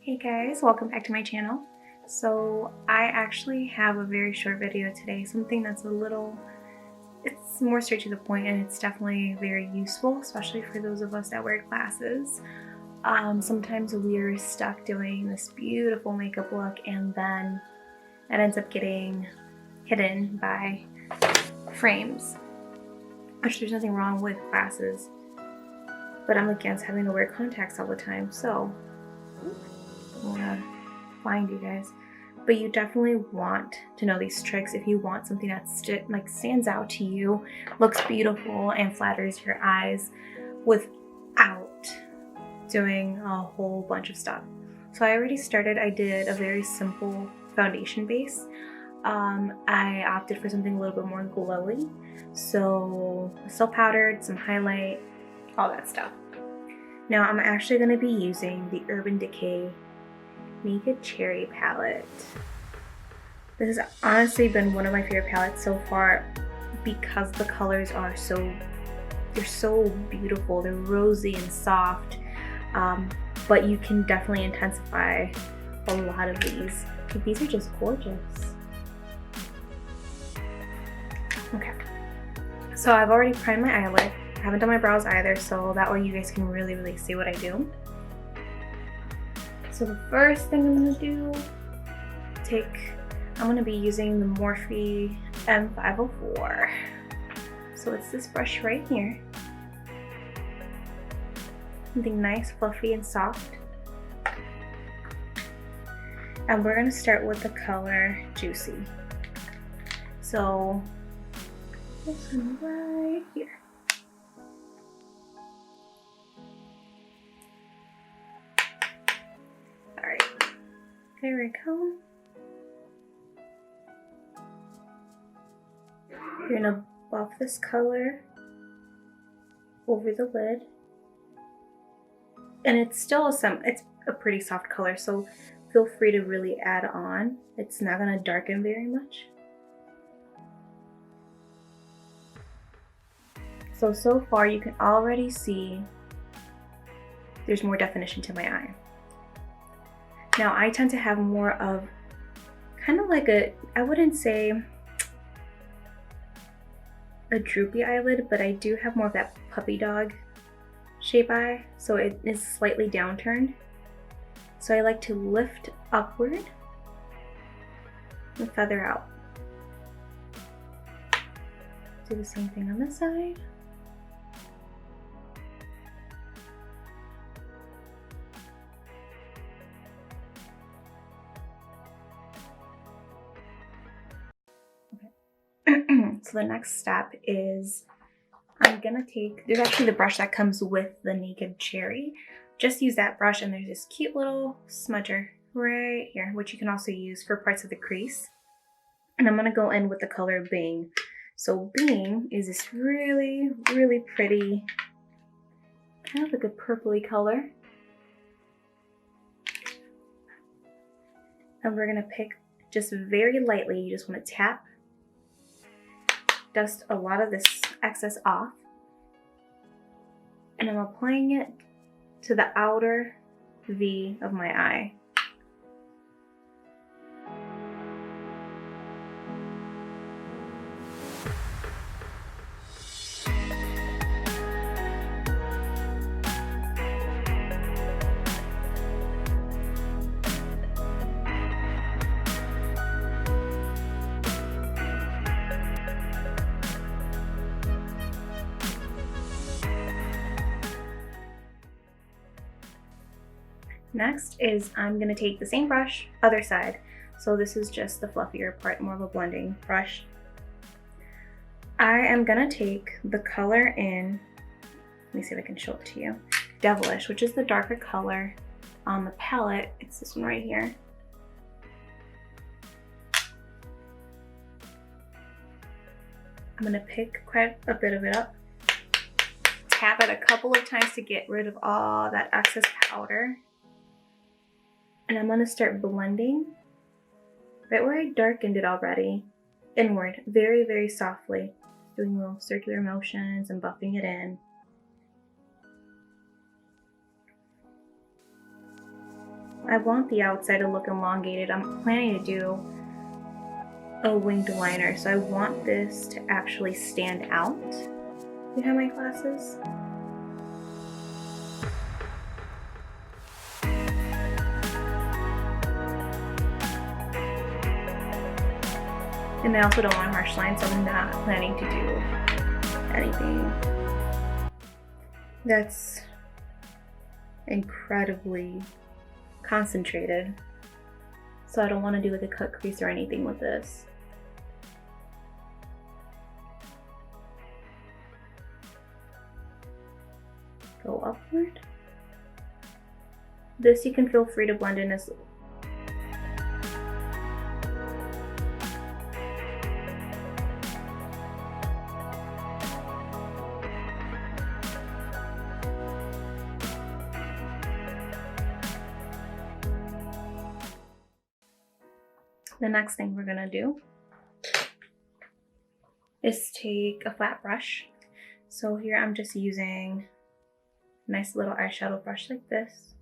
Hey guys, welcome back to my channel. So I actually have a very short video today, something that's it's more straight to the point, and it's definitely very useful, especially for those of us that wear glasses. Sometimes we're stuck doing this beautiful makeup look and then it ends up getting hidden by frames, which there's nothing wrong with glasses, but I'm against having to wear contacts all the time, so I want to find you guys. But you definitely want to know these tricks if you want something that stands out to you, looks beautiful, and flatters your eyes without doing a whole bunch of stuff. So I already started. I did a very simple foundation base. I opted for something a little bit more glowy, so still powdered, some highlight, all that stuff. Now I'm actually going to be using the Urban Decay Naked Cherry palette. This has honestly been one of my favorite palettes so far because the colors are they're so beautiful. They're rosy and soft, but you can definitely intensify a lot of these. These are just gorgeous. Okay, so I've already primed my eyelid. I haven't done my brows either, so that way you guys can really see what I do. So the first thing I'm going to do, I'm going to be using the Morphe M504. So it's this brush right here. Something nice, fluffy, and soft. And we're going to start with the color Juicy. So this one right here. There we go. You're gonna buff this color over the lid, and it's still it's a pretty soft color, so feel free to really add on. It's not gonna darken very much. So far you can already see there's more definition to my eye. Now I tend to have more of kind of like I wouldn't say a droopy eyelid, but I do have more of that puppy dog shape eye, so it is slightly downturned. So I like to lift upward and feather out. Do the same thing on this side. So the next step is there's actually the brush that comes with the Naked Cherry. Just use that brush, and there's this cute little smudger right here, which you can also use for parts of the crease. And I'm gonna go in with the color Bing. So Bing is this really pretty, kind of like a purpley color. And we're gonna pick just very lightly, you just wanna tap, dust a lot of this excess off, and I'm applying it to the outer V of my eye. Next is I'm going to take the same brush, other side. So this is just the fluffier part, more of a blending brush. I am going to take the color in, let me see if I can show it to you, Devilish, which is the darker color on the palette. It's this one right here. I'm going to pick quite a bit of it up, tap it a couple of times to get rid of all that excess powder. And I'm going to start blending right where I darkened it already, inward, very softly, doing little circular motions and buffing it in. I want the outside to look elongated. I'm planning to do a winged liner, so I want this to actually stand out behind my glasses. And I also don't want harsh lines, so I'm not planning to do anything that's incredibly concentrated. So I don't want to do like a cut crease or anything with this. Go upward. This you can feel free to blend in as the next thing we're gonna do is take a flat brush. So here I'm just using a nice little eyeshadow brush like this.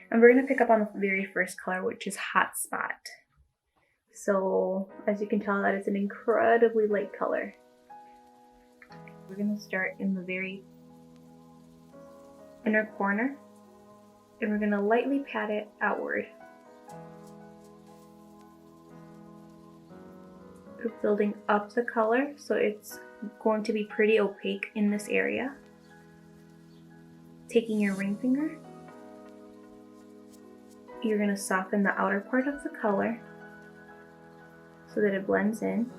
And we're gonna pick up on the very first color, which is Hot Spot. So as you can tell, that is an incredibly light color. We're gonna start in the very inner corner, and we're gonna lightly pat it outward. We're building up the color, so it's going to be pretty opaque in this area. Taking your ring finger, you're going to soften the outer part of the color so that it blends in.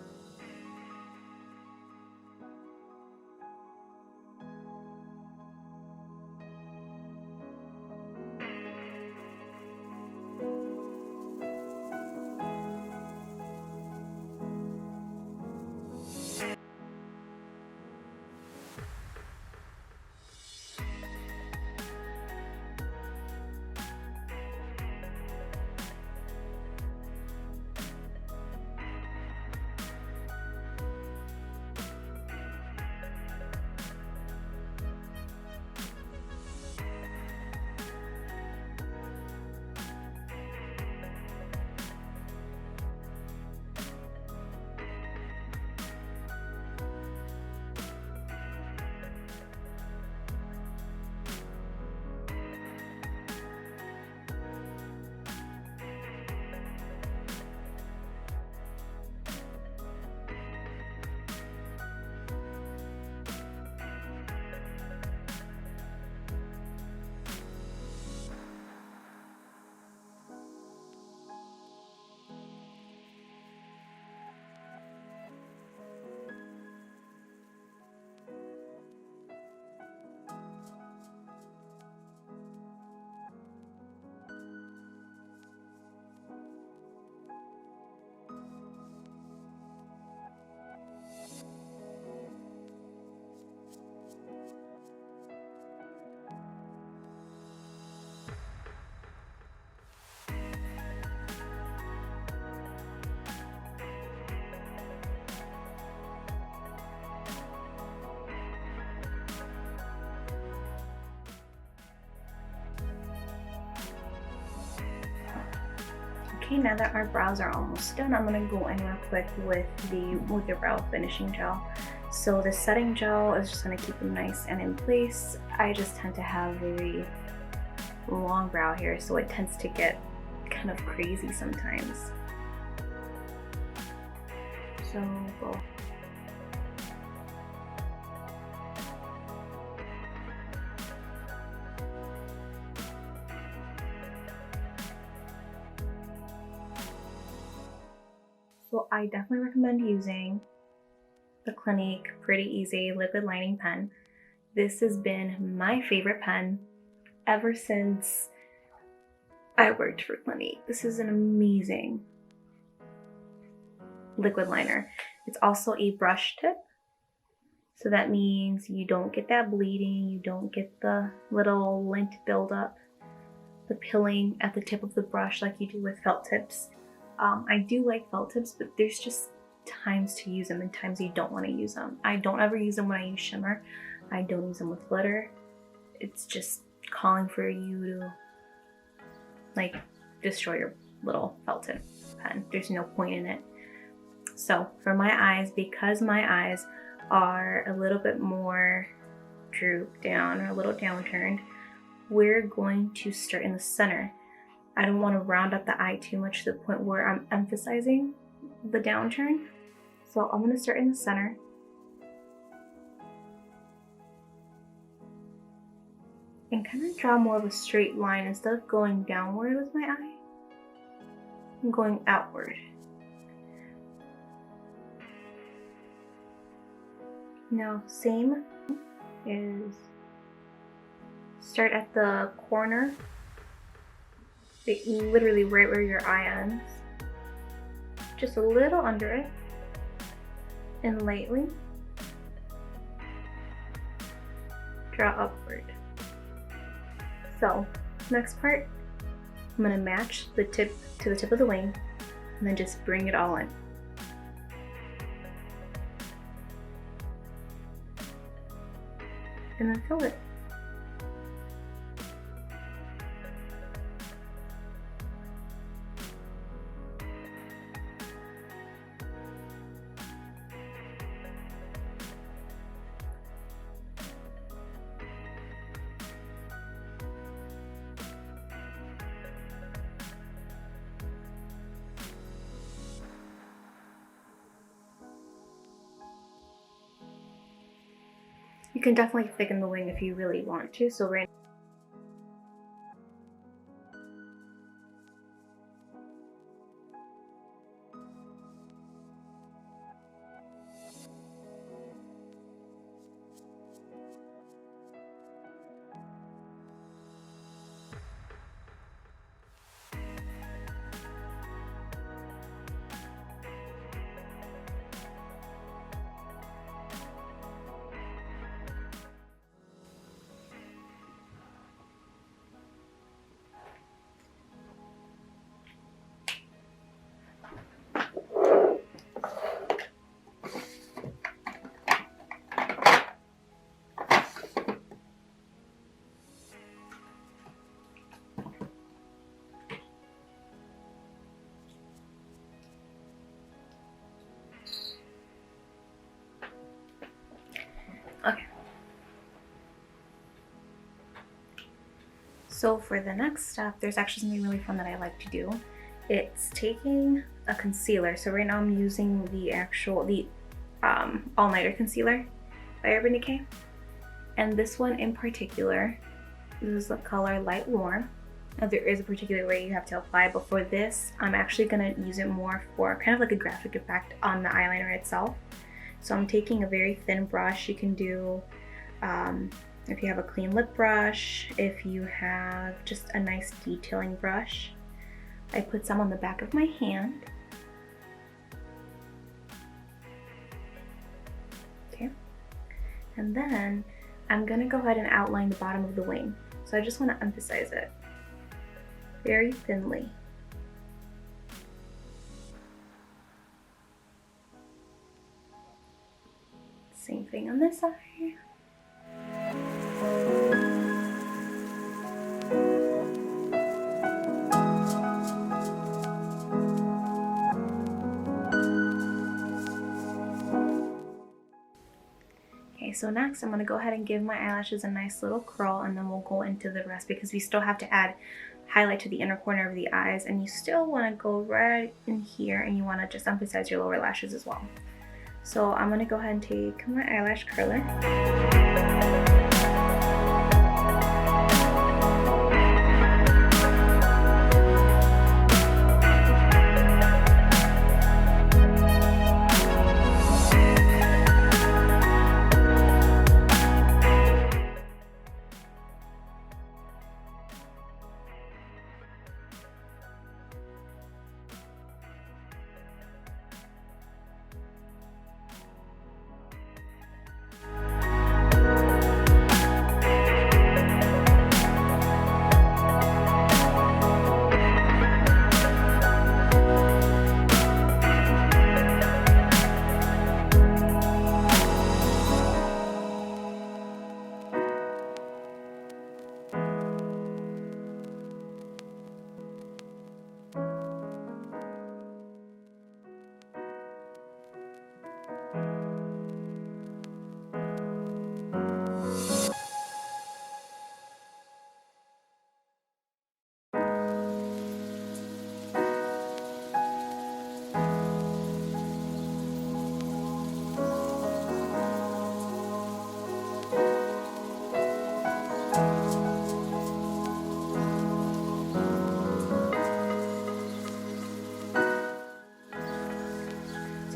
Okay, now that our brows are almost done, I'm gonna go in real quick with the brow finishing gel. So the setting gel is just gonna keep them nice and in place. I just tend to have very long brow hair, so it tends to get kind of crazy sometimes. So go. So I definitely recommend using the Clinique Pretty Easy Liquid Lining Pen. This has been my favorite pen ever since I worked for Clinique. This is an amazing liquid liner. It's also a brush tip, so that means you don't get that bleeding, you don't get the little lint buildup, the pilling at the tip of the brush like you do with felt tips. I do like felt tips, but there's just times to use them and times you don't want to use them. I don't ever use them when I use shimmer. I don't use them with glitter. It's just calling for you to like destroy your little felt tip pen. There's no point in it. So for my eyes, because my eyes are a little bit more drooped down or a little downturned, we're going to start in the center. I don't want to round up the eye too much to the point where I'm emphasizing the downturn. So I'm going to start in the center. And kind of draw more of a straight line. Instead of going downward with my eye, I'm going outward. Now, same is start at the corner, literally right where your eye ends, just a little under it, and lightly draw upward. So, next part, I'm going to match the tip to the tip of the wing, and then just bring it all in. And then fill it. You can definitely thicken the wing if you really want to. So right Okay. So for the next step, there's actually something really fun that I like to do. It's taking a concealer. So right now I'm using the all-nighter concealer by Urban Decay. And this one in particular, this is the color Light Warm. Now there is a particular way you have to apply, but for this, I'm actually gonna use it more for kind of like a graphic effect on the eyeliner itself. So I'm taking a very thin brush. You can do, if you have a clean lip brush, if you have just a nice detailing brush. I put some on the back of my hand. Okay. And then I'm gonna go ahead and outline the bottom of the wing. So I just wanna emphasize it very thinly. Same thing on this side. Okay, so next I'm going to go ahead and give my eyelashes a nice little curl, and then we'll go into the rest because we still have to add highlight to the inner corner of the eyes, and you still want to go right in here, and you want to just emphasize your lower lashes as well. So I'm going to go ahead and take my eyelash curler.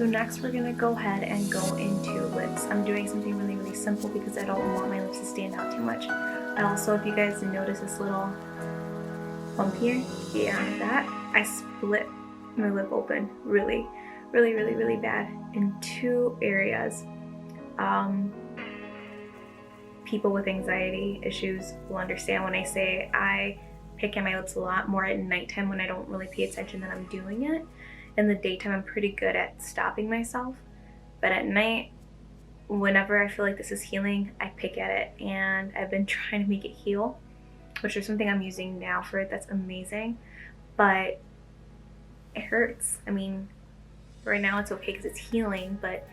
next we're gonna go ahead and go into lips. I'm doing something really simple because I don't want my lips to stand out too much. And also, if you guys notice this little bump here, yeah, that, I split my lip open really bad in 2 areas. People with anxiety issues will understand when I say I pick at my lips a lot more at nighttime when I don't really pay attention that I'm doing it. In the daytime, I'm pretty good at stopping myself, but at night, whenever I feel like this is healing, I pick at it, and I've been trying to make it heal, which is something I'm using now for it that's amazing, but it hurts. I mean, right now it's okay because it's healing, but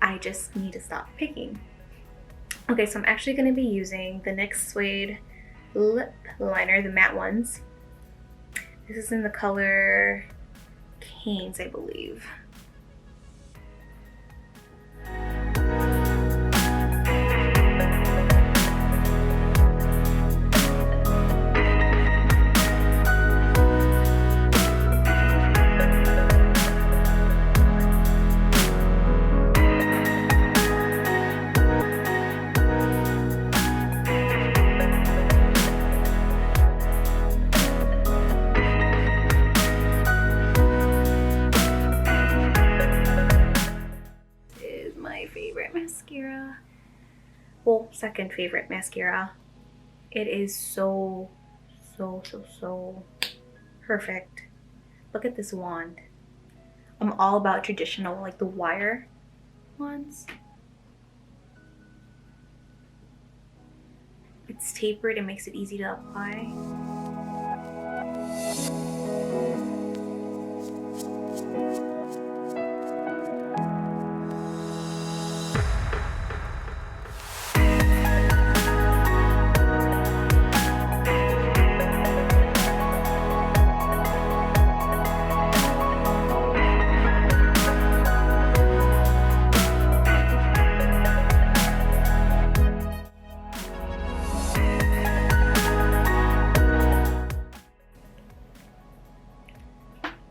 I just need to stop picking. Okay, so I'm actually going to be using the NYX Suede lip liner, the matte ones. This is in the color Canes, I believe. Mascara. Well, second favorite mascara. It is so perfect. Look at this wand. I'm all about traditional, like the wire wands. It's tapered and makes it easy to apply.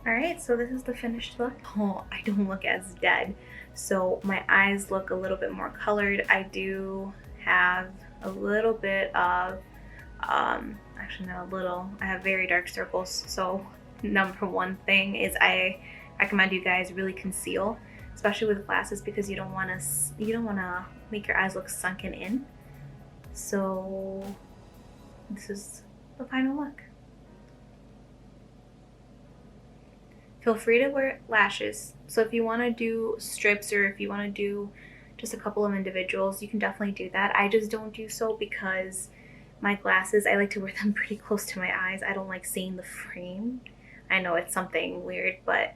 Alright, so this is the finished look. Oh, I don't look as dead. So my eyes look a little bit more colored. I do have a little bit of, actually not a little, I have very dark circles. So number one thing is I recommend you guys really conceal, especially with glasses, because you don't want to make your eyes look sunken in. So this is the final look. Feel free to wear lashes. So if you want to do strips, or if you want to do just a couple of individuals, you can definitely do that. I just don't do so because my glasses, I like to wear them pretty close to my eyes. I don't like seeing the frame. I know it's something weird, but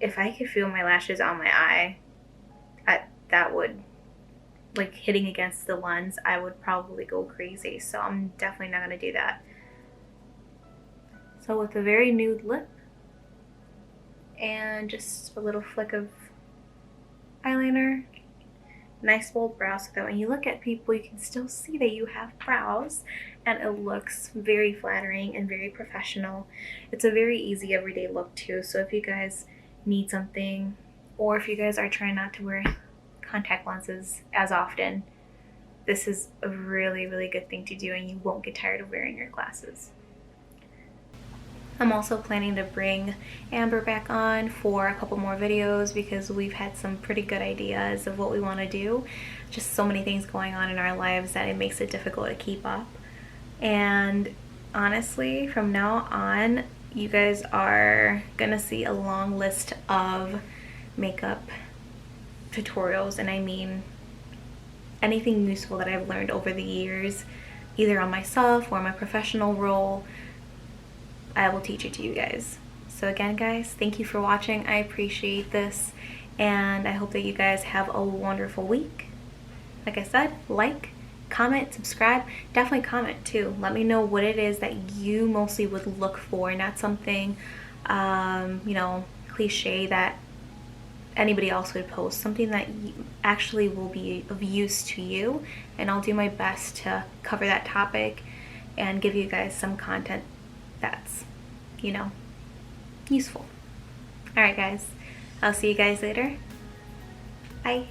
if I could feel my lashes on my eye, that would, like hitting against the lens, I would probably go crazy. So I'm definitely not going to do that. So with a very nude lip, and just a little flick of eyeliner, nice bold brows so that when you look at people you can still see that you have brows, and it looks very flattering and very professional. It's a very easy everyday look too, so if you guys need something, or if you guys are trying not to wear contact lenses as often, this is a really good thing to do, and you won't get tired of wearing your glasses. I'm also planning to bring Amber back on for a couple more videos because we've had some pretty good ideas of what we want to do. Just so many things going on in our lives that it makes it difficult to keep up. And honestly, from now on, you guys are gonna see a long list of makeup tutorials, and I mean anything useful that I've learned over the years, either on myself or my professional role, I will teach it to you guys. So again, guys, thank you for watching. I appreciate this, and I hope that you guys have a wonderful week. Like I said, like, comment, subscribe. Definitely comment too. Let me know what it is that you mostly would look for, not something, you know, cliche that anybody else would post. Something that actually will be of use to you, and I'll do my best to cover that topic and give you guys some content that's, you know, useful. Alright guys, I'll see you guys later. Bye.